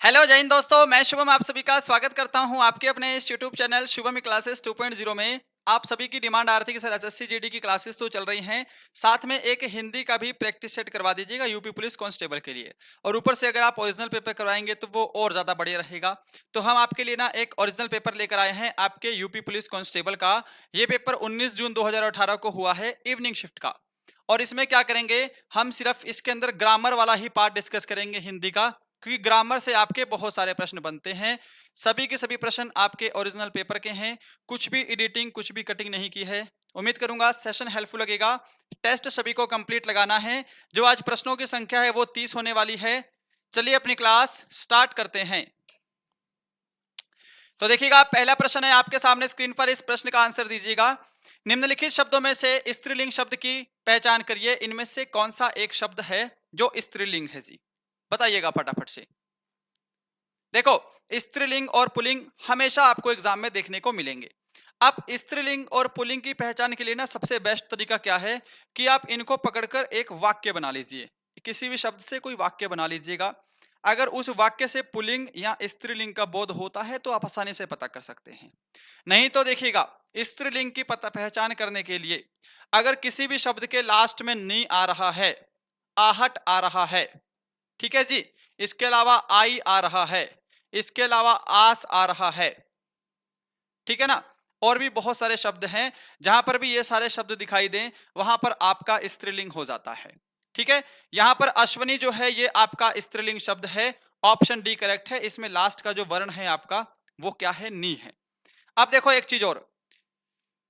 Hello जय हिंद दोस्तों, मैं शुभम आप सभी का स्वागत करता हूं आपके अपने इस यूट्यूब चैनल शुभम क्लासेस 2.0 में। आप सभी की डिमांड आ रही थी कि सर एसएससी जीडी की क्लासेस तो चल रही हैं, साथ में एक हिंदी का भी प्रैक्टिस सेट करवा दीजिएगा यूपी पुलिस कांस्टेबल के लिए। और ऊपर से अगर आप ओरिजिनल पेपर करवाएंगे तो वो और ज़्यादा बढ़िया रहेगा। तो हम आपके लिए ना एक ओरिजिनल पेपर लेकर आए हैं आपके यूपी पुलिस कांस्टेबल का। ये पेपर 19 जून 2018 को हुआ है इवनिंग शिफ्ट का। और इसमें क्या करेंगे, हम सिर्फ इसके अंदर ग्रामर वाला ही पार्ट डिस्कस करेंगे हिंदी का, क्योंकि ग्रामर से आपके बहुत सारे प्रश्न बनते हैं। सभी के सभी प्रश्न आपके ओरिजिनल पेपर के हैं, कुछ भी एडिटिंग कुछ भी कटिंग नहीं की है। उम्मीद करूंगा सेशन हेल्पफुल लगेगा। टेस्ट सभी को कंप्लीट लगाना है। जो आज प्रश्नों की संख्या है वो 30 होने वाली है। चलिए अपनी क्लास स्टार्ट करते हैं। तो देखिएगा, पहला प्रश्न है आपके सामने स्क्रीन पर। इस प्रश्न का आंसर दीजिएगा। निम्नलिखित शब्दों में से स्त्रीलिंग शब्द की पहचान करिए। इनमें से कौन सा एक शब्द है जो स्त्रीलिंग है जी, बताइएगा फटाफट से। देखो, स्त्रीलिंग और पुल्लिंग हमेशा आपको एग्जाम में देखने को मिलेंगे। अब स्त्रीलिंग और पुल्लिंग की पहचान के लिए ना सबसे बेस्ट तरीका क्या है कि आप इनको पकड़कर एक वाक्य बना लीजिए। किसी भी शब्द से कोई वाक्य बना लीजिएगा। अगर उस वाक्य से पुल्लिंग या स्त्रीलिंग का बोध होता है तो आप आसानी से पता कर सकते हैं। नहीं तो देखिएगा, स्त्रीलिंग की पहचान करने के लिए अगर किसी भी शब्द के लास्ट में नी आ रहा है, आहट आ रहा है, ठीक है जी, इसके अलावा आई आ रहा है, इसके अलावा आस आ रहा है, ठीक है ना, और भी बहुत सारे शब्द हैं, जहां पर भी ये सारे शब्द दिखाई दें वहां पर आपका स्त्रीलिंग हो जाता है। ठीक है, यहां पर अश्वनी जो है ये आपका स्त्रीलिंग शब्द है। ऑप्शन डी करेक्ट है। इसमें लास्ट का जो वर्ण है आपका वो क्या है, नी है। अब देखो एक चीज और,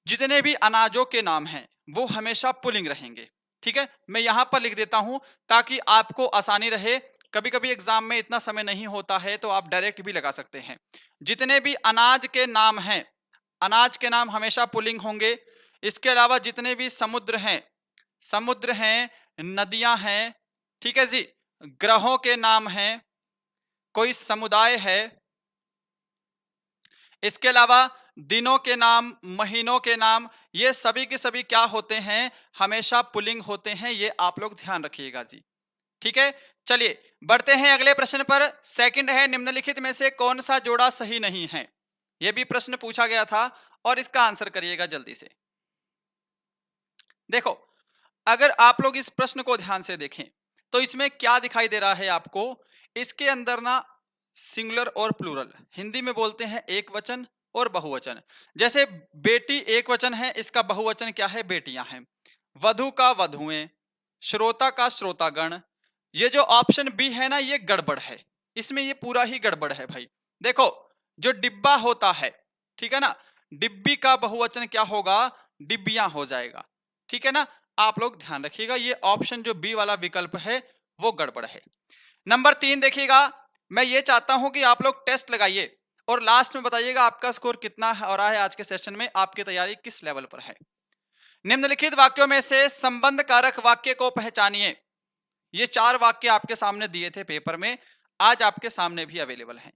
जितने भी अनाजों के नाम हैं वो हमेशा पुलिंग रहेंगे। ठीक है, मैं यहां पर लिख देता हूं ताकि आपको आसानी रहे। कभी कभी एग्जाम में इतना समय नहीं होता है तो आप डायरेक्ट भी लगा सकते हैं। जितने भी अनाज के नाम हैं, अनाज के नाम हमेशा पुलिंग होंगे। इसके अलावा जितने भी समुद्र हैं, समुद्र हैं, नदियां हैं, ठीक है जी, ग्रहों के नाम हैं, कोई समुदाय है, इसके अलावा दिनों के नाम, महीनों के नाम, ये सभी के सभी क्या होते हैं, हमेशा पुलिंग होते हैं। ये आप लोग ध्यान रखिएगा जी। ठीक है, चलिए बढ़ते हैं अगले प्रश्न पर। सेकंड है, निम्नलिखित में से कौन सा जोड़ा सही नहीं है। यह भी प्रश्न पूछा गया था और इसका आंसर करिएगा जल्दी से। देखो, अगर आप लोग इस प्रश्न को ध्यान से देखें तो इसमें क्या दिखाई दे रहा है आपको, इसके अंदर ना सिंगुलर और प्लूरल, हिंदी में बोलते हैं एक वचन और बहुवचन। जैसे बेटी एक वचन है, इसका बहुवचन क्या है, बेटियां हैं। वधु का वधुएं, श्रोता का श्रोतागण। ये जो ऑप्शन बी है ना ये गड़बड़ है, इसमें ये पूरा ही गड़बड़ है भाई। देखो, जो डिब्बा होता है, ठीक है ना, डिब्बी का बहुवचन क्या होगा, डिब्बियां हो जाएगा। ठीक है ना, आप लोग ध्यान रखिएगा, ये ऑप्शन जो बी वाला विकल्प है वो गड़बड़ है। नंबर 3 देखिएगा, मैं ये चाहता हूं कि आप लोग टेस्ट लगाइए और लास्ट में बताइएगा आपका स्कोर कितना हो रहा है आज के सेशन में, आपकी तैयारी किस लेवल पर है। निम्नलिखित वाक्यों में से संबंध कारक वाक्य को पहचानिए। ये 4 वाक्य आपके सामने दिए थे पेपर में, आज आपके सामने भी अवेलेबल हैं।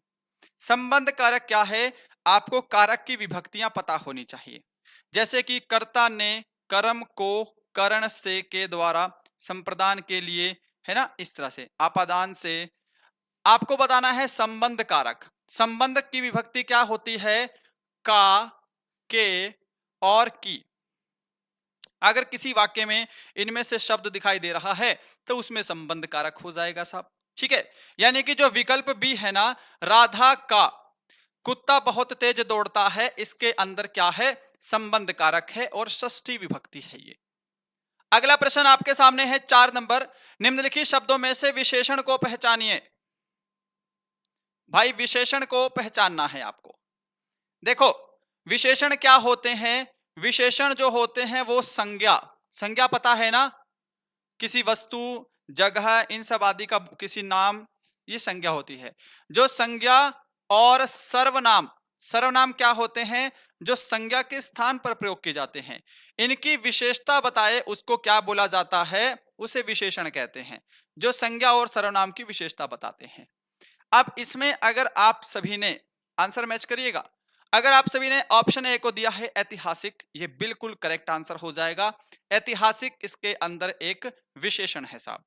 संबंध कारक क्या है, आपको कारक की विभक्तियां पता होनी चाहिए। जैसे कि कर्ता ने कर्म को करण से के द्वारा संप्रदान के लिए, है ना, इस तरह से आपादान से आपको बताना है संबंध कारक। संबंध की विभक्ति क्या होती है, का, के और की। अगर किसी वाक्य में इनमें से शब्द दिखाई दे रहा है तो उसमें संबंध कारक हो जाएगा साहब। ठीक है, यानी कि जो विकल्प बी है ना, राधा का कुत्ता बहुत तेज दौड़ता है, इसके अंदर क्या है, संबंध कारक है और षष्ठी विभक्ति है ये। अगला प्रश्न आपके सामने है 4 नंबर, निम्नलिखित शब्दों में से विशेषण को पहचानिए। भाई विशेषण को पहचानना है आपको। देखो, विशेषण क्या होते हैं, विशेषण जो होते हैं वो संज्ञा, संज्ञा पता है ना, किसी वस्तु, जगह, इन सब आदि का किसी नाम, ये संज्ञा होती है। जो संज्ञा और सर्वनाम, सर्वनाम क्या होते हैं, जो संज्ञा के स्थान पर प्रयोग किए जाते हैं, इनकी विशेषता बताए उसको क्या बोला जाता है, उसे विशेषण कहते हैं। जो संज्ञा और सर्वनाम की विशेषता बताते हैं। अब इसमें अगर आप सभी ने आंसर मैच करिएगा, अगर आप सभी ने ऑप्शन ए को दिया है ऐतिहासिक, ये बिल्कुल करेक्ट आंसर हो जाएगा। ऐतिहासिक इसके अंदर एक विशेषण है साहब।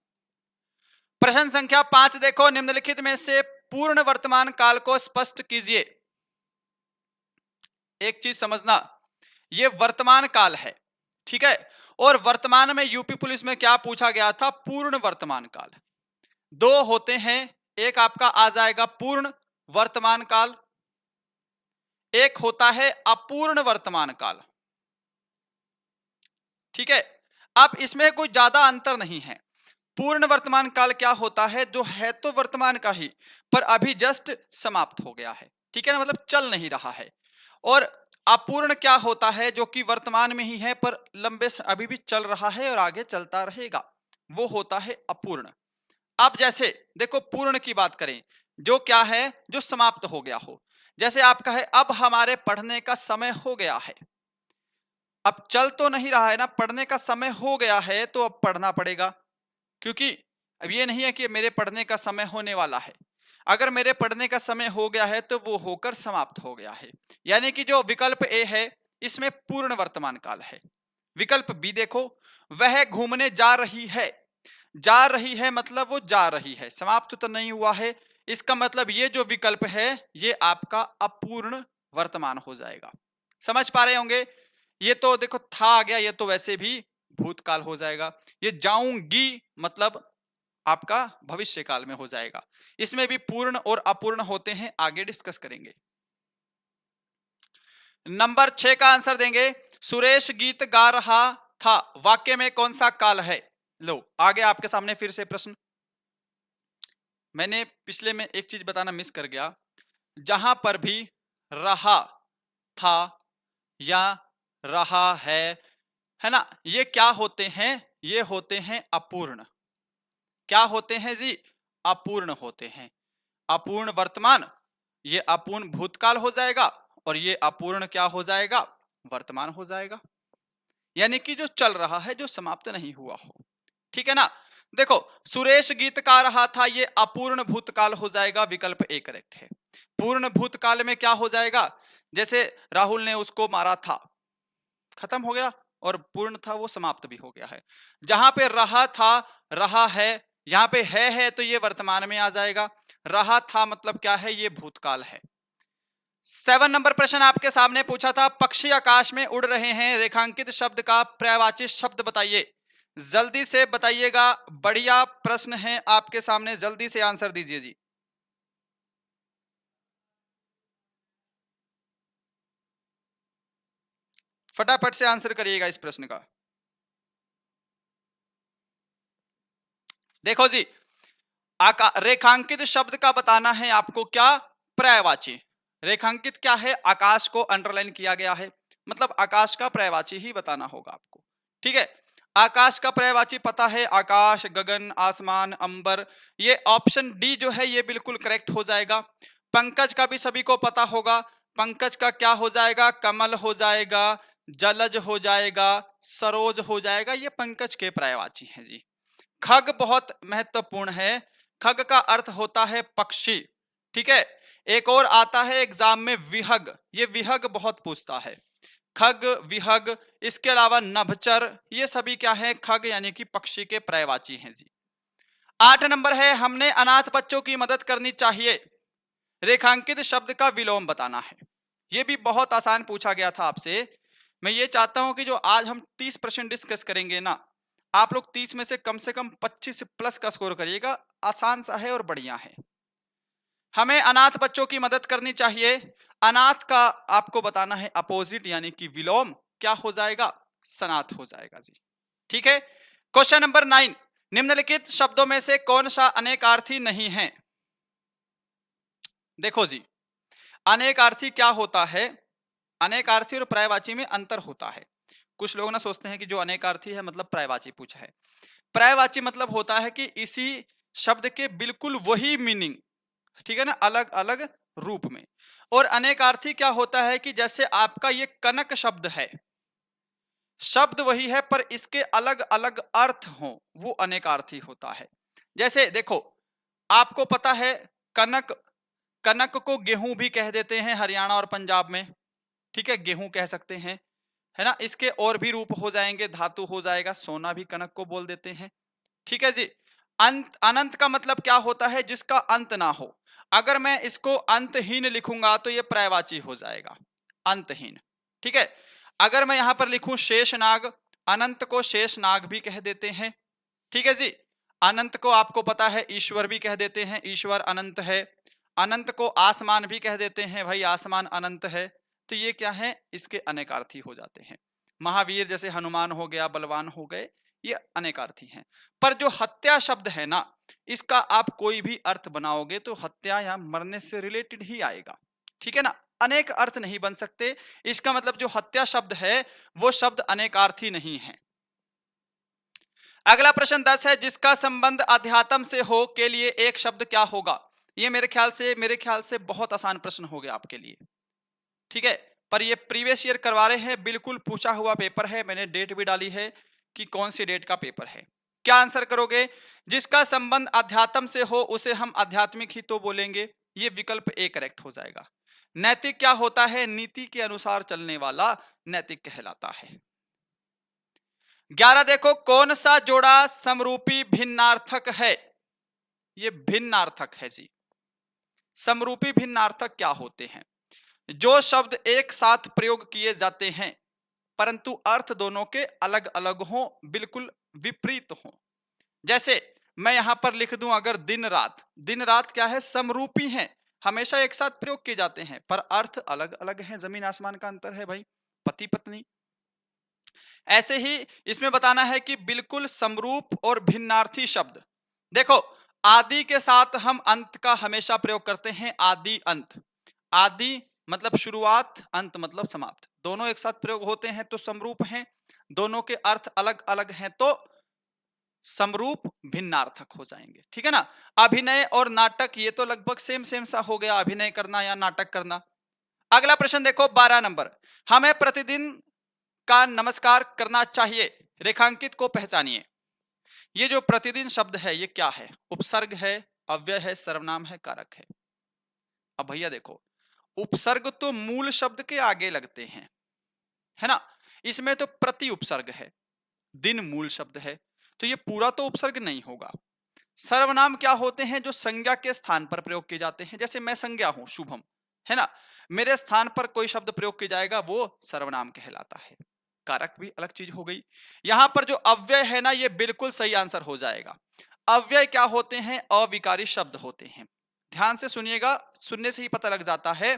प्रश्न संख्या 5 देखो, निम्नलिखित में से पूर्ण वर्तमान काल को स्पष्ट कीजिए। एक चीज समझना, ये वर्तमान काल है, ठीक है, और वर्तमान में यूपी पुलिस में क्या पूछा गया था? पूर्ण वर्तमान काल। दो होते हैं, एक आपका आ जाएगा पूर्ण वर्तमान काल, एक होता है अपूर्ण वर्तमान काल, ठीक है। अब इसमें कोई ज्यादा अंतर नहीं है। पूर्ण वर्तमान काल क्या होता है? जो है तो वर्तमान का ही, पर अभी जस्ट समाप्त हो गया है, ठीक है ना, मतलब चल नहीं रहा है। और अपूर्ण क्या होता है? जो कि वर्तमान में ही है पर लंबे अभी भी चल रहा है और आगे चलता रहेगा, वो होता है अपूर्ण। अब जैसे देखो, पूर्ण की बात करें, जो क्या है? जो समाप्त हो गया हो। जैसे आपका है, अब हमारे पढ़ने का समय हो गया है। अब चल तो नहीं रहा है ना, पढ़ने का समय हो गया है तो अब पढ़ना पड़ेगा, क्योंकि अब ये नहीं है कि मेरे पढ़ने का समय होने वाला है। अगर मेरे पढ़ने का समय हो गया है तो वो होकर समाप्त हो गया है। यानी कि जो विकल्प ए है इसमें पूर्ण वर्तमान काल है। विकल्प बी देखो, वह घूमने जा रही है। जा रही है मतलब वो जा रही है, समाप्त तो नहीं हुआ है। इसका मतलब ये जो विकल्प है ये आपका अपूर्ण वर्तमान हो जाएगा। समझ पा रहे होंगे? ये तो देखो था आ गया, ये तो वैसे भी भूतकाल हो जाएगा। ये जाऊंगी मतलब आपका भविष्य काल में हो जाएगा। इसमें भी पूर्ण और अपूर्ण होते हैं, आगे डिस्कस करेंगे। नंबर 6 का आंसर देंगे, सुरेश गीत गा रहा था, वाक्य में कौन सा काल है? लो आगे आपके सामने फिर से प्रश्न। मैंने पिछले में एक चीज बताना मिस कर गया, जहां पर भी रहा था या रहा है ना, ये क्या होते हैं? ये होते हैं अपूर्ण। क्या होते हैं जी? अपूर्ण होते हैं। अपूर्ण वर्तमान, ये अपूर्ण भूतकाल हो जाएगा, और ये अपूर्ण क्या हो जाएगा? वर्तमान हो जाएगा। यानी कि जो चल रहा है, जो समाप्त नहीं हुआ हो, ठीक है ना। देखो, सुरेश गीत गा रहा था, ये अपूर्ण भूतकाल हो जाएगा, विकल्प ए करेक्ट है। पूर्ण भूतकाल में क्या हो जाएगा? जैसे राहुल ने उसको मारा था, खत्म हो गया, और पूर्ण था वो समाप्त भी हो गया है। जहां पे रहा था, रहा है, यहां पे है तो ये वर्तमान में आ जाएगा। रहा था मतलब क्या है? ये भूतकाल है। 7 नंबर प्रश्न आपके सामने पूछा था, पक्षी आकाश में उड़ रहे हैं, रेखांकित शब्द का पर्यायवाची शब्द बताइए। जल्दी से बताइएगा, बढ़िया प्रश्न है आपके सामने, जल्दी से आंसर दीजिए जी। फटाफट से आंसर करिएगा इस प्रश्न का। देखो जी, रेखांकित शब्द का बताना है आपको क्या? पर्यायवाची। रेखांकित क्या है? आकाश को अंडरलाइन किया गया है, मतलब आकाश का पर्यायवाची ही बताना होगा आपको, ठीक है। आकाश का पर्यायवाची पता है, आकाश, गगन, आसमान, अंबर। ये ऑप्शन डी जो है ये बिल्कुल करेक्ट हो जाएगा। पंकज का भी सभी को पता होगा, पंकज का क्या हो जाएगा? कमल हो जाएगा, जलज हो जाएगा, सरोज हो जाएगा, ये पंकज के पर्यायवाची हैं जी। खग बहुत महत्वपूर्ण है, खग का अर्थ होता है पक्षी, ठीक है। एक और आता है एग्जाम में, विहग, ये विहग बहुत पूछता है, खग, विहग। इसके अलावा नभचर, ये सभी क्या है? खग यानी कि पक्षी के पर्यायवाची हैं जी। 8 नंबर है, हमने अनाथ बच्चों की मदद करनी चाहिए, रेखांकित शब्द का विलोम बताना है। ये भी बहुत आसान पूछा गया था आपसे। मैं ये चाहता हूं कि जो आज हम 30% डिस्कस करेंगे ना, आप लोग 30 में से कम 25 प्लस का स्कोर करिएगा। आसान सा है और बढ़िया है। हमें अनाथ बच्चों की मदद करनी चाहिए, अनाथ का आपको बताना है अपोजिट, यानी कि विलोम क्या हो जाएगा? सनाथ हो जाएगा जी, ठीक है। क्वेश्चन नंबर 9, निम्नलिखित शब्दों में से कौन सा अनेकार्थी नहीं है? देखो जी, अनेकार्थी क्या होता है? अनेकार्थी और पर्यायवाची में अंतर होता है। कुछ लोग ना सोचते हैं कि जो अनेकार्थी है मतलब पर्यायवाची पूछा है। पर्यायवाची मतलब होता है कि इसी शब्द के बिल्कुल वही मीनिंग, ठीक है ना, अलग अलग रूप में। और अनेकार्थी क्या होता है कि जैसे आपका ये कनक शब्द है, शब्द वही है पर इसके अलग अलग अर्थ हो, वो अनेकार्थी होता है। जैसे देखो, आपको पता है कनक, कनक को गेहूं भी कह देते हैं हरियाणा और पंजाब में, ठीक है, गेहूं कह सकते हैं, है ना। इसके और भी रूप हो जाएंगे, धातु हो जाएगा, सोना भी कनक को बोल देते हैं, ठीक है जी। अंत, अनंत का मतलब क्या होता है? जिसका अंत ना हो। अगर मैं इसको अंतहीन लिखूंगा तो ये पर्यायवाची हो जाएगा, अंतहीन। ठीक है, अगर मैं यहां पर लिखूं शेषनाग, अनंत को शेषनाग भी कह देते हैं। ठीक है जी, अनंत को आपको पता है ईश्वर भी कह देते हैं, ईश्वर अनंत है। अनंत को आसमान भी कह देते हैं, भाई आसमान अनंत है। तो ये क्या है? इसके अनेकार्थी हो जाते हैं। महावीर जैसे हनुमान हो गया, बलवान हो गए, ये अनेकार्थी हैं। पर जो हत्या शब्द है ना, इसका आप कोई भी अर्थ बनाओगे तो हत्या या मरने से रिलेटेड ही आएगा। ठीक है ना, अनेक अर्थ नहीं बन सकते। इसका मतलब जो हत्या शब्द है वो शब्द अनेकार्थी नहीं है। अगला प्रश्न 10 है, जिसका संबंध अध्यात्म से हो के लिए एक शब्द क्या होगा? ये मेरे ख्याल से बहुत आसान प्रश्न हो गया आपके लिए। ठीक है, पर ये प्रीवियस ईयर करवा रहे हैं, बिल्कुल पूछा हुआ पेपर है, मैंने डेट भी डाली है कि कौन सी डेट का पेपर है। क्या आंसर करोगे? जिसका संबंध अध्यात्म से हो उसे हम आध्यात्मिक ही तो बोलेंगे, ये विकल्प ए करेक्ट हो जाएगा। नैतिक क्या होता है? नीति के अनुसार चलने वाला नैतिक कहलाता है। 11 देखो, कौन सा जोड़ा समरूपी भिन्नार्थक है? ये भिन्नार्थक है जी। समरूपी भिन्नार्थक क्या होते हैं? जो शब्द एक साथ प्रयोग किए जाते हैं परंतु अर्थ दोनों के अलग अलग हों, बिल्कुल विपरीत हों। जैसे मैं यहां पर लिख दूं अगर दिन रात, दिन रात क्या है? समरूपी हैं, हमेशा एक साथ प्रयोग किए जाते हैं पर अर्थ अलग अलग हैं, जमीन आसमान का अंतर है भाई, पति पत्नी। ऐसे ही इसमें बताना है कि बिल्कुल समरूप और भिन्नार्थी शब्द। देखो, आदि के साथ हम अंत का हमेशा प्रयोग करते हैं, आदि अंत। आदि मतलब शुरुआत, अंत मतलब समाप्त, दोनों एक साथ प्रयोग होते हैं तो समरूप हैं। दोनों के अर्थ अलग अलग हैं तो समरूप भिन्नार्थक हो जाएंगे। ठीक है ना। अभिनय और नाटक, ये तो लगभग सेम सेम सा हो गया, अभिनय करना या नाटक करना। अगला प्रश्न देखो 12 नंबर, हमें प्रतिदिन का नमस्कार करना चाहिए, रेखांकित को पहचानिए। ये जो प्रतिदिन शब्द है ये क्या है? उपसर्ग है, अव्यय है, सर्वनाम है, कारक है। अब भैया देखो, उपसर्ग तो मूल शब्द के आगे लगते हैं, है ना। इसमें तो प्रति उपसर्ग है, दिन मूल शब्द है तो ये पूरा तो उपसर्ग नहीं होगा। सर्वनाम क्या होते हैं? जो संज्ञा के स्थान पर प्रयोग किए जाते हैं। जैसे मैं संज्ञा हूं शुभम, है ना, मेरे स्थान पर कोई शब्द प्रयोग किया जाएगा वो सर्वनाम कहलाता है। कारक भी अलग चीज हो गई। यहां पर जो अव्यय है ना, ये बिल्कुल सही आंसर हो जाएगा। अव्यय क्या होते हैं? अविकारी शब्द होते हैं। ध्यान से सुनिएगा, सुनने से ही पता लग जाता है।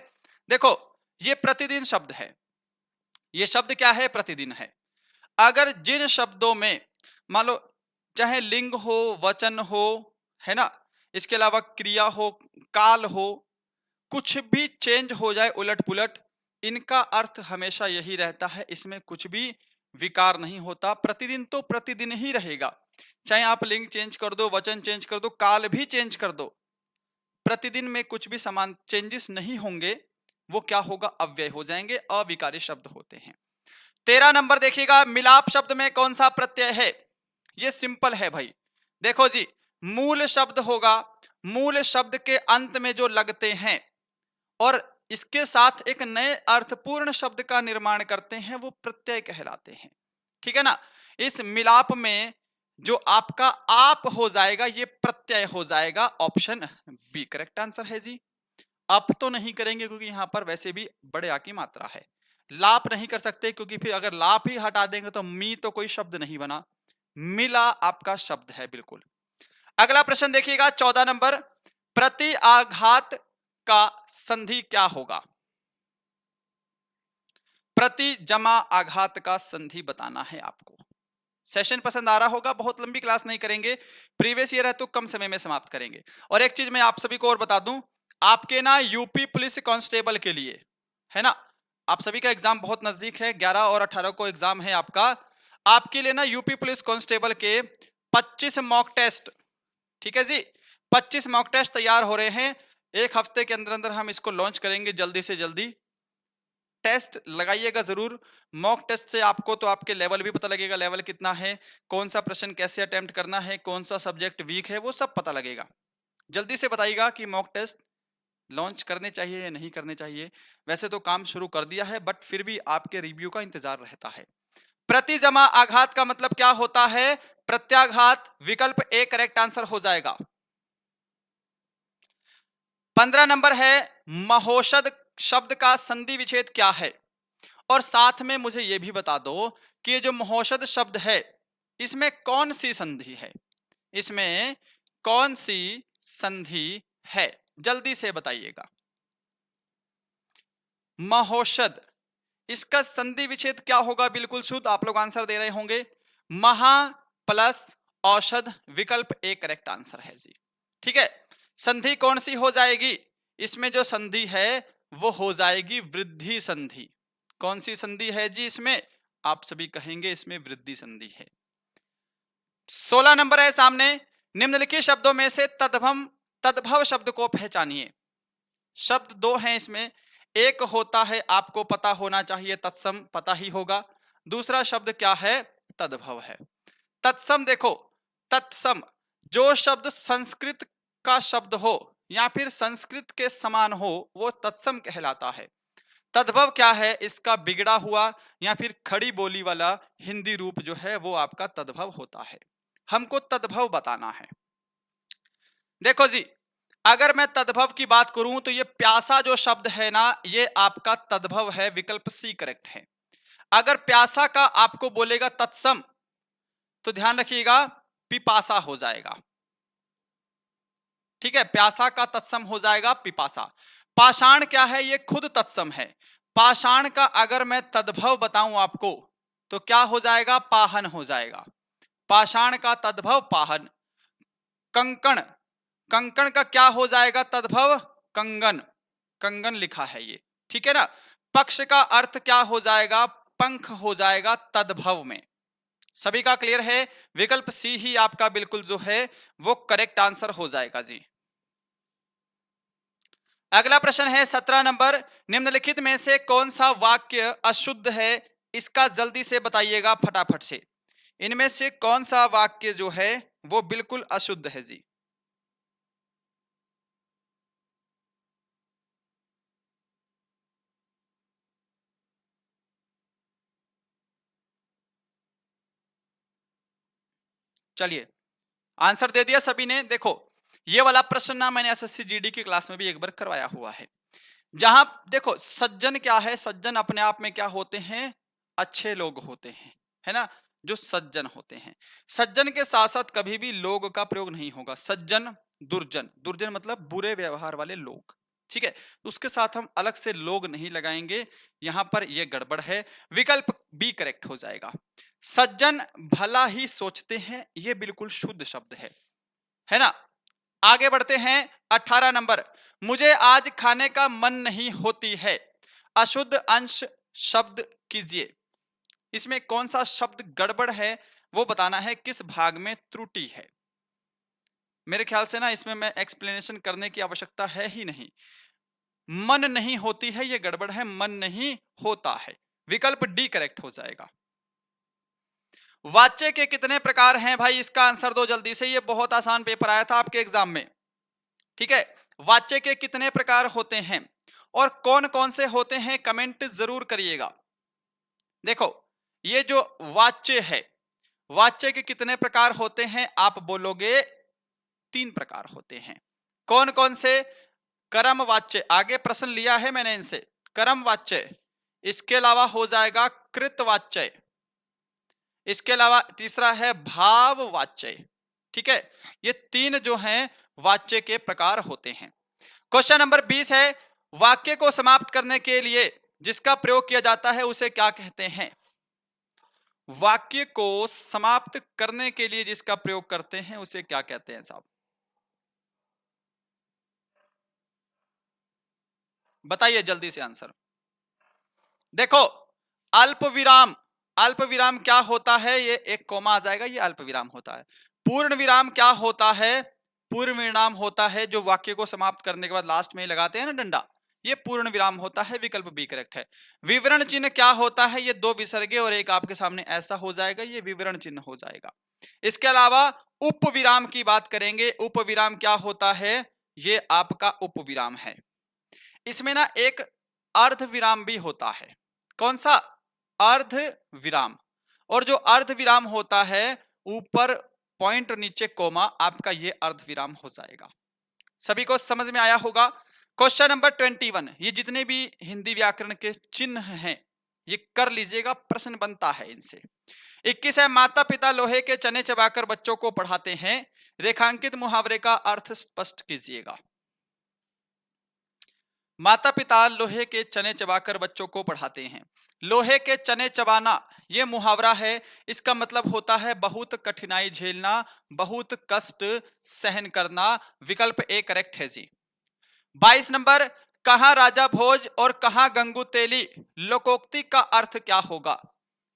देखो, ये प्रतिदिन शब्द है, ये शब्द क्या है? प्रतिदिन है। अगर जिन शब्दों में मान लो चाहे लिंग हो, वचन हो, है ना, इसके अलावा क्रिया हो, काल हो, कुछ भी चेंज हो जाए उलट पुलट, इनका अर्थ हमेशा यही रहता है, इसमें कुछ भी विकार नहीं होता। प्रतिदिन तो प्रतिदिन ही रहेगा, चाहे आप लिंग चेंज कर दो, वचन चेंज कर दो, काल भी चेंज कर दो, प्रतिदिन में कुछ भी समान चेंजेस नहीं होंगे। वो क्या होगा? अव्यय हो जाएंगे, अविकारी शब्द होते हैं। 13 नंबर देखिएगा, मिलाप शब्द में कौन सा प्रत्यय है? ये सिंपल है भाई। देखो जी, मूल शब्द होगा, मूल शब्द के अंत में जो लगते हैं और इसके साथ एक नए अर्थपूर्ण शब्द का निर्माण करते हैं वो प्रत्यय कहलाते हैं। ठीक है ना। इस मिलाप में जो आपका आप हो जाएगा ये प्रत्यय हो जाएगा। ऑप्शन बी करेक्ट आंसर है जी। अप तो नहीं करेंगे क्योंकि यहां पर वैसे भी बड़े आ की मात्रा है। लाप नहीं कर सकते क्योंकि फिर अगर लाप ही हटा देंगे तो मी तो कोई शब्द नहीं बना, मिला आपका शब्द है बिल्कुल। अगला प्रश्न देखिएगा 14 नंबर, प्रति आघात का संधि क्या होगा? प्रति जमा आघात का संधि बताना है आपको। सेशन पसंद आ रहा होगा, बहुत लंबी क्लास नहीं करेंगे, प्रीवियस ईयर है तो कम समय में समाप्त करेंगे। और एक चीज मैं आप सभी को और बता दूं, आपके ना यूपी पुलिस कांस्टेबल के लिए, है ना, आप सभी का एग्जाम बहुत नजदीक है, 11 और 18 को एग्जाम है आपका। आपके लिए ना यूपी पुलिस कांस्टेबल के 25 मॉक टेस्ट, ठीक है जी, 25 मॉक टेस्ट तैयार हो रहे हैं। एक हफ्ते के अंदर अंदर हम इसको लॉन्च करेंगे, जल्दी से जल्दी। टेस्ट लगाइएगा जरूर। मॉक टेस्ट से आपको तो आपके लेवल भी पता लगेगा, लेवल कितना है, कौन सा प्रश्न कैसे अटेम्प्ट करना है, कौन सा सब्जेक्ट वीक है, वो सब पता लगेगा। जल्दी से बताइएगा कि मॉक टेस्ट लॉन्च करने चाहिए या नहीं करने चाहिए। वैसे तो काम शुरू कर दिया है बट फिर भी आपके रिव्यू का इंतजार रहता है। प्रति जमा आघात का मतलब क्या होता है? प्रत्याघात। विकल्प ए करेक्ट आंसर हो जाएगा। 15 नंबर है, महोषध शब्द का संधि विच्छेद क्या है? और साथ में मुझे यह भी बता दो कि ये जो महोषध शब्द है इसमें कौन सी संधि है? इसमें कौन सी संधि है? जल्दी से बताइएगा। महोषध, इसका संधि विच्छेद क्या होगा? बिल्कुल शुद्ध आप लोग आंसर दे रहे होंगे। महा प्लस औषध, विकल्प ए करेक्ट आंसर है जी। ठीक है, संधि कौन सी हो जाएगी? इसमें जो संधि है वो हो जाएगी वृद्धि संधि। कौन सी संधि है जी इसमें? आप सभी कहेंगे इसमें वृद्धि संधि है। 16 नंबर है सामने, निम्नलिखित शब्दों में से तद्भव शब्द को पहचानिए। शब्द दो हैं इसमें, एक होता है आपको पता होना चाहिए तत्सम, पता ही होगा। दूसरा शब्द क्या है? तद्भव है। तत्सम देखो, तत्सम जो शब्द संस्कृत का शब्द हो या फिर संस्कृत के समान हो वो तत्सम कहलाता है। तद्भव क्या है? इसका बिगड़ा हुआ या फिर खड़ी बोली वाला हिंदी रूप जो है वो आपका तद्भव होता है। हमको तद्भव बताना है। देखो जी, अगर मैं तद्भव की बात करूं तो ये प्यासा जो शब्द है ना, ये आपका तद्भव है, विकल्प सी करेक्ट है। अगर प्यासा का आपको बोलेगा तत्सम तो ध्यान रखिएगा पिपासा हो जाएगा। ठीक है, प्यासा का तत्सम हो जाएगा पिपासा। पाषाण क्या है? ये खुद तत्सम है। पाषाण का अगर मैं तद्भव बताऊं आपको तो क्या हो जाएगा? पाहन हो जाएगा। पाषाण का तद्भव पाहन। कंकण, कंकण का क्या हो जाएगा तद्भव? कंगन। कंगन लिखा है ये, ठीक है ना। पक्ष का अर्थ क्या हो जाएगा? पंख हो जाएगा तद्भव में। सभी का क्लियर है? विकल्प सी ही आपका बिल्कुल जो है वो करेक्ट आंसर हो जाएगा जी। अगला प्रश्न है 17 नंबर, निम्नलिखित में से कौन सा वाक्य अशुद्ध है? इसका जल्दी से बताइएगा फटाफट से। इनमें से कौन सा वाक्य जो है वो बिल्कुल अशुद्ध है जी? चलिए, आंसर दे दिया सभी ने। देखो, ये वाला प्रश्न ना मैंने एसएससी जीडी की क्लास में भी एक बार करवाया हुआ है। जहां देखो सज्जन क्या है? सज्जन अपने आप में क्या होते हैं? अच्छे लोग होते हैं, है ना, जो सज्जन होते हैं। सज्जन के साथ साथ कभी भी लोग का प्रयोग नहीं होगा। सज्जन, दुर्जन, दुर्जन मतलब बुरे व्यवहार वाले लोग। ठीक है, उसके साथ हम अलग से लोग नहीं लगाएंगे, यहां पर यह गड़बड़ है। विकल्प बी करेक्ट हो जाएगा। सज्जन भला ही सोचते हैं, यह बिल्कुल शुद्ध शब्द है ना। आगे बढ़ते हैं 18 नंबर, मुझे आज खाने का मन नहीं होती है। अशुद्ध अंश शब्द कीजिए। इसमें कौन सा शब्द गड़बड़ है वो बताना है, किस भाग में त्रुटि है। मेरे ख्याल से ना इसमें मैं एक्सप्लेनेशन करने की आवश्यकता है ही नहीं। मन नहीं होती है ये गड़बड़ है, मन नहीं होता है। विकल्प डी करेक्ट हो जाएगा। वाच्य के कितने प्रकार हैं भाई? इसका आंसर दो जल्दी से, ये बहुत आसान पेपर आया था आपके एग्जाम में। ठीक है, वाच्य के कितने प्रकार होते हैं और कौन कौन से होते हैं कमेंट जरूर करिएगा। देखो, ये जो वाच्य है, वाच्य के कितने प्रकार होते हैं? आप बोलोगे 3 प्रकार होते हैं। कौन कौन से? कर्म वाच्य, आगे प्रश्न लिया है मैंने इनसे। कर्म वाच्य, इसके अलावा हो जाएगा कृत वाच्य, इसके अलावा तीसरा है भाव वाच्य। ठीक है, ये 3 जो हैं वाच्य के प्रकार होते हैं। क्वेश्चन नंबर 20 है, वाक्य को समाप्त करने के लिए जिसका प्रयोग किया जाता है उसे क्या कहते हैं? वाक्य को समाप्त करने के लिए जिसका प्रयोग करते हैं उसे क्या कहते हैं साहब? बताइए जल्दी से आंसर। देखो, अल्प विराम, अल्प विराम क्या होता है? ये एक कोमा आ जाएगा, ये अल्प विराम होता है। पूर्ण विराम क्या होता है? पूर्ण विराम होता है जो वाक्य को समाप्त करने के बाद लास्ट में लगाते हैं ना डंडा, ये पूर्ण विराम होता है। विकल्प बी करेक्ट है। विवरण चिन्ह क्या होता है? ये 2 विसर्गे और एक आपके सामने ऐसा हो जाएगा, ये विवरण चिन्ह हो जाएगा। इसके अलावा उपविराम की बात करेंगे। उपविराम क्या होता है? ये आपका उपविराम है। इसमें ना एक अर्ध विराम भी होता है। कौन सा? अर्ध विराम। और जो अर्ध विराम होता है ऊपर पॉइंट नीचे कोमा, आपका ये अर्ध विराम हो जाएगा। सभी को समझ में आया होगा। क्वेश्चन नंबर 21, ये जितने भी हिंदी व्याकरण के चिन्ह हैं ये कर लीजिएगा, प्रश्न बनता है इनसे। 21 है, माता पिता लोहे के चने चबाकर बच्चों को पढ़ाते हैं, रेखांकित मुहावरे का अर्थ स्पष्ट कीजिएगा। माता पिता लोहे के चने चबाकर बच्चों को पढ़ाते हैं। लोहे के चने चबाना ये मुहावरा है, इसका मतलब होता है बहुत कठिनाई झेलना, बहुत कष्ट सहन करना। विकल्प ए करेक्ट है जी। 22 नंबर, कहां राजा भोज और कहां गंगू तेली, लोकोक्ति का अर्थ क्या होगा?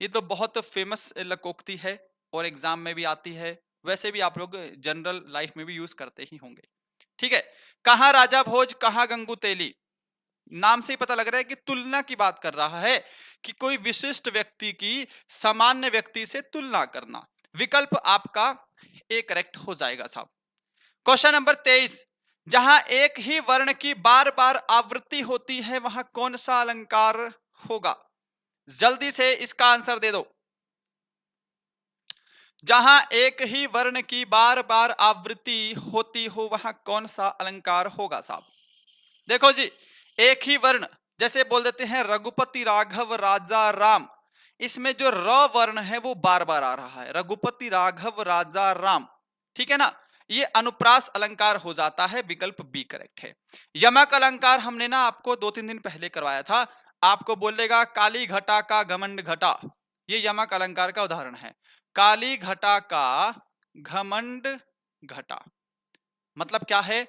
ये तो बहुत फेमस लोकोक्ति है और एग्जाम में भी आती है, वैसे भी आप लोग जनरल लाइफ में भी यूज करते ही होंगे। ठीक है, कहां राजा भोज कहां गंगू तेली, नाम से ही पता लग रहा है कि तुलना की बात कर रहा है, कि कोई विशिष्ट व्यक्ति की सामान्य व्यक्ति से तुलना करना। विकल्प आपका ए करेक्ट हो जाएगा साहब। क्वेश्चन नंबर 23, जहां एक ही वर्ण की बार बार आवृत्ति होती है वहां कौन सा अलंकार होगा? जल्दी से इसका आंसर दे दो। जहां एक ही वर्ण की बार बार आवृत्ति होती हो वहां कौन सा अलंकार होगा साहब? देखो जी, एक ही वर्ण, जैसे बोल देते हैं रघुपति राघव राजा राम, इसमें जो र वर्ण है वो बार बार आ रहा है, रघुपति राघव राजा राम, ठीक है ना, ये अनुप्रास अलंकार हो जाता है। विकल्प बी करेक्ट है। यमक अलंकार हमने ना आपको 2-3 दिन पहले करवाया था, आपको बोलेगा काली घटा का घमंड घटा, ये यमक अलंकार का उदाहरण है। काली घटा का घमंड घटा मतलब क्या है?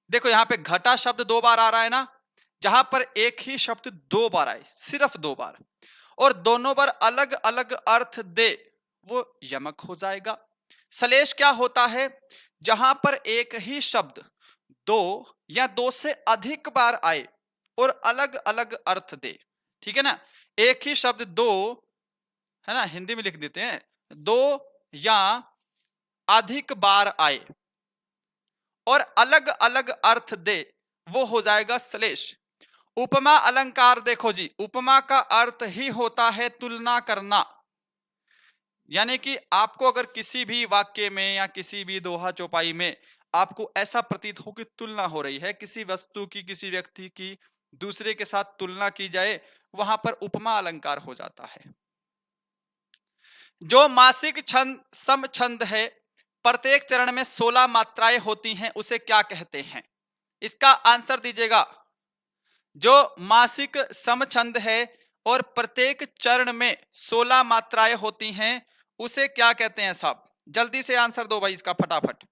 देखो यहां पे घटा शब्द 2 बार आ रहा है ना, जहां पर एक ही शब्द 2 बार आए, सिर्फ 2 बार, और दोनों बार अलग अलग अर्थ दे, वो यमक हो जाएगा। सलेश क्या होता है? जहां पर एक ही शब्द 2 या 2 से अधिक बार आए और अलग अलग अर्थ दे, ठीक है ना, एक ही शब्द 2 है ना, हिंदी में लिख देते हैं, 2 या अधिक बार आए और अलग अलग अर्थ दे, वो हो जाएगा सलेश। उपमा अलंकार देखो जी, उपमा का अर्थ ही होता है तुलना करना, यानी कि आपको अगर किसी भी वाक्य में या किसी भी दोहा चौपाई में आपको ऐसा प्रतीत हो कि तुलना हो रही है, किसी वस्तु की किसी व्यक्ति की दूसरे के साथ तुलना की जाए, वहां पर उपमा अलंकार हो जाता है। जो मासिक छंद सम छंद है, प्रत्येक चरण में 16 मात्राएं होती हैं, उसे क्या कहते हैं? इसका आंसर दीजिएगा। जो मासिक समछंद है और प्रत्येक चरण में 16 मात्राएं होती हैं, उसे क्या कहते हैं साहब? जल्दी से आंसर दो भाई इसका फटाफट।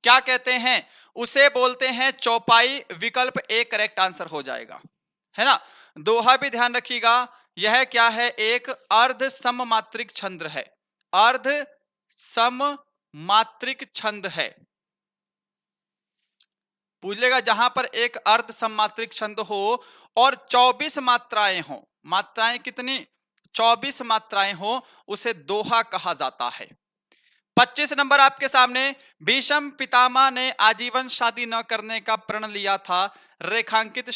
क्या कहते हैं? उसे बोलते हैं चौपाई। विकल्प ए करेक्ट आंसर हो जाएगा, है ना। दोहा भी ध्यान रखिएगा, यह क्या है? एक अर्ध सममात्रिक छंद है, अर्ध सममात्रिक छंद है। पूछ लेगा जहां पर एक अर्ध सममात्रिक छंद हो और 24 मात्राएं हो, मात्राएं कितनी? 24 मात्राएं हो, उसे दोहा कहा जाता है। 25 नंबर आपके सामने, भीष्म पितामह ने आजीवन शादी न करने का प्रण लिया था, रेखांकित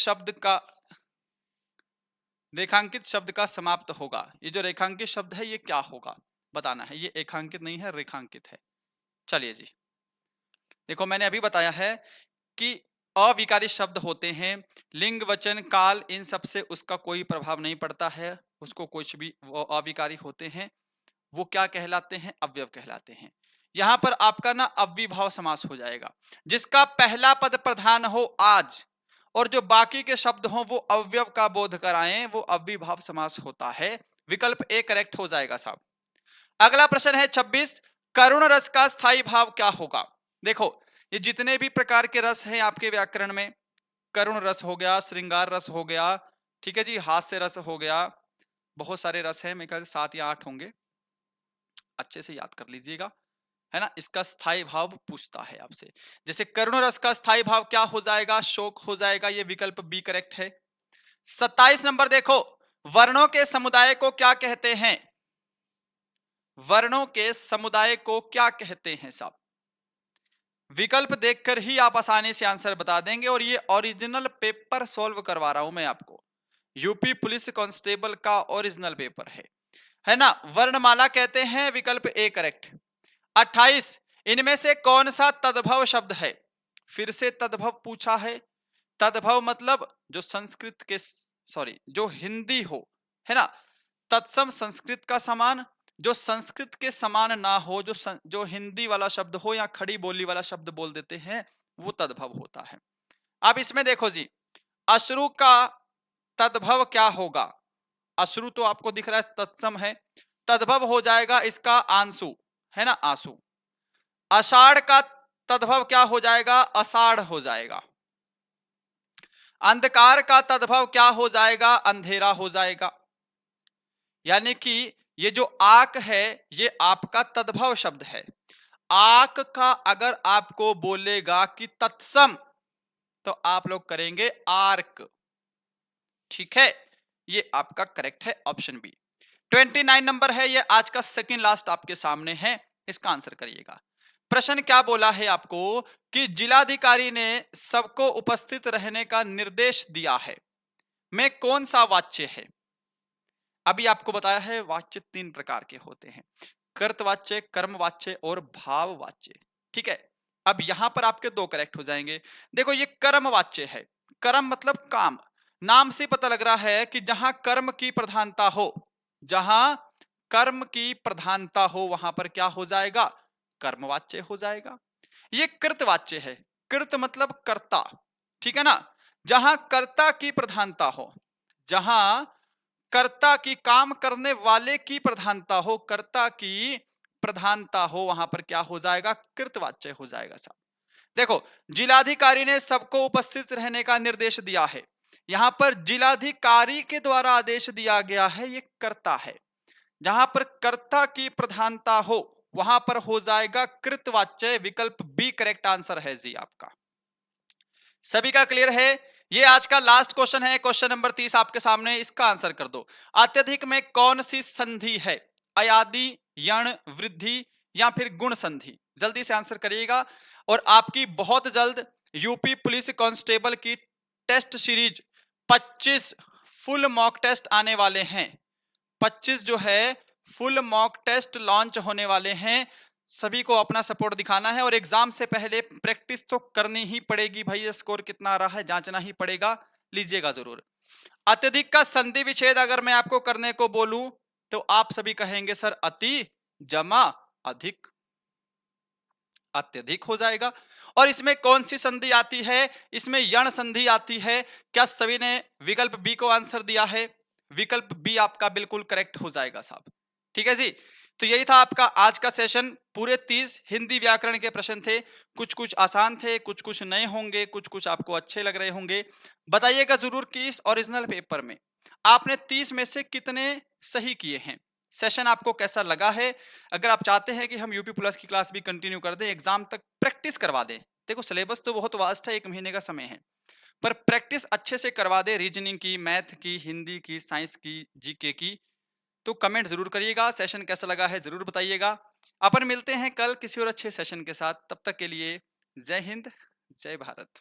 शब्द का समाप्त होगा। ये जो रेखांकित शब्द है ये क्या होगा बताना है, ये एकांकित नहीं है, रेखांकित है। चलिए जी, देखो मैंने अभी बताया है कि अविकारी शब्द होते हैं, लिंग वचन काल इन सब से उसका कोई प्रभाव नहीं पड़ता है, उसको कुछ भी, वो अविकारी होते हैं, वो क्या कहलाते हैं? अव्यव कहलाते हैं। यहां पर आपका ना अव्ययभाव समास हो जाएगा, जिसका पहला पद प्रधान हो आज और जो बाकी के शब्द हो वो अव्यव का बोध कराएं, वो अव्ययभाव समास होता है। विकल्प ए करेक्ट हो जाएगा साहब। अगला प्रश्न है 26, करुण रस का स्थायी भाव क्या होगा? देखो ये जितने भी प्रकार के रस हैं आपके व्याकरण में, करुण रस हो गया, श्रृंगार रस हो गया, ठीक है जी, हास्य रस हो गया, बहुत सारे रस हैं, मेरे ख्याल 7 या 8 होंगे, अच्छे से याद कर लीजिएगा, है ना। इसका स्थायी भाव पूछता है आपसे, जैसे करुण रस का स्थायी भाव क्या हो जाएगा? शोक हो जाएगा। ये विकल्प बी करेक्ट है। 27 नंबर देखो, वर्णों के समुदाय को क्या कहते हैं? वर्णों के समुदाय को क्या कहते हैं साहब? विकल्प देखकर ही आप आसानी से आंसर बता देंगे और ये ओरिजिनल पेपर सॉल्व करवा रहा हूं मैं आपको। यूपी पुलिस कांस्टेबल का ओरिजिनल पेपर है ना। वर्णमाला कहते हैं, विकल्प ए करेक्ट। 28 इनमें से कौन सा तद्भव शब्द है? फिर से तद्भव पूछा है। तद्भव मतलब जो संस्कृत के, सॉरी, जो हिंदी हो, है ना। तत्सम संस्कृत का समान, जो संस्कृत के समान ना हो, जो हिंदी वाला शब्द हो या खड़ी बोली वाला शब्द बोल देते हैं, वो तद्भव होता है। अब इसमें देखो जी, अश्रु का तद्भव क्या होगा? अश्रु तो आपको दिख रहा है तत्सम है, तद्भव हो जाएगा इसका आंसू, है ना, आंसू। आषाढ़ का तद्भव क्या हो जाएगा? अषाढ़ हो जाएगा। अंधकार का तद्भव क्या हो जाएगा? अंधेरा हो जाएगा। यानी कि ये जो आक है, ये आपका तद्भव शब्द है। आक का अगर आपको बोलेगा कि तत्सम, तो आप लोग करेंगे आर्क। ठीक है, ये आपका करेक्ट है, ऑप्शन बी। 29 नंबर है, ये आज का सेकंड लास्ट आपके सामने है, इसका आंसर करिएगा। प्रश्न क्या बोला है आपको कि जिलाधिकारी ने सबको उपस्थित रहने का निर्देश दिया है, में कौन सा वाच्य है? अभी आपको बताया है वाच्य 3 प्रकार के होते हैं, कर्तवाच्य, कर्मवाच्य और भाववाच्य। ठीक है, अब यहां पर आपके 2 करेक्ट हो जाएंगे। देखो, ये कर्मवाच्य है। कर्म मतलब काम। नाम से पता लग रहा है कि जहां कर्म की प्रधानता हो, जहां कर्म की प्रधानता हो, वहां पर क्या हो जाएगा? कर्मवाच्य हो जाएगा। ये कृतवाच्य है। कृत मतलब कर्ता, ठीक है ना। जहां कर्ता की प्रधानता हो, जहां कर्ता की, काम करने वाले की प्रधानता हो, कर्ता की प्रधानता हो, वहां पर क्या हो जाएगा? कृतवाच्य हो जाएगा साहब। देखो, जिलाधिकारी ने सबको उपस्थित रहने का निर्देश दिया है, यहां पर जिलाधिकारी के द्वारा आदेश दिया गया है, ये कर्ता है। जहां पर कर्ता की प्रधानता हो, वहां पर हो जाएगा कृतवाच्य। विकल्प बी करेक्ट आंसर है जी आपका। सभी का क्लियर है? ये आज का लास्ट क्वेश्चन है, क्वेश्चन नंबर 30 आपके सामने, इसका आंसर कर दो। अत्यधिक में कौन सी संधि है? अयादि, यण, वृद्धि या फिर गुण संधि? जल्दी से आंसर करिएगा। और आपकी बहुत जल्द यूपी पुलिस कांस्टेबल की test series 25 full mock test आने वाले हैं। 25 जो है फुल मॉक टेस्ट लॉन्च होने वाले हैं। सभी को अपना सपोर्ट दिखाना है और एग्जाम से पहले प्रैक्टिस तो करनी ही पड़ेगी भाई। स्कोर कितना आ रहा है जांचना ही पड़ेगा, लीजिएगा जरूर। अत्यधिक का संधि विच्छेद अगर मैं आपको करने को बोलूं तो आप सभी कहेंगे सर अति जमा अधिक, अत्यधिक हो जाएगा। और इसमें कौन सी संधि आती है? इसमें यण संधि आती है। क्या सभी ने विकल्प बी को आंसर दिया है? विकल्प बी आपका बिल्कुल करेक्ट हो जाएगा साहब। ठीक है जी, तो यही था आपका आज का सेशन। पूरे 30 हिंदी व्याकरण के प्रश्न थे, कुछ कुछ आसान थे, कुछ कुछ नए होंगे, कुछ कुछ आपको अच्छे लग रहे होंगे। बताइएगा जरूर कि इस ओरिजिनल पेपर में आपने 30 में से कितने सही किए हैं। सेशन आपको कैसा लगा है? अगर आप चाहते हैं कि हम यूपी प्लस की क्लास भी कंटिन्यू कर दें, एग्जाम तक प्रैक्टिस करवा दें, देखो सिलेबस तो बहुत वास्ट है, 1 महीने का समय है, पर प्रैक्टिस अच्छे से करवा दे, रीजनिंग की, मैथ की, हिंदी की, साइंस की, जीके की, तो कमेंट जरूर करिएगा। सेशन कैसा लगा है जरूर बताइएगा। अपन मिलते हैं कल किसी और अच्छे सेशन के साथ, तब तक के लिए जय हिंद, जय भारत।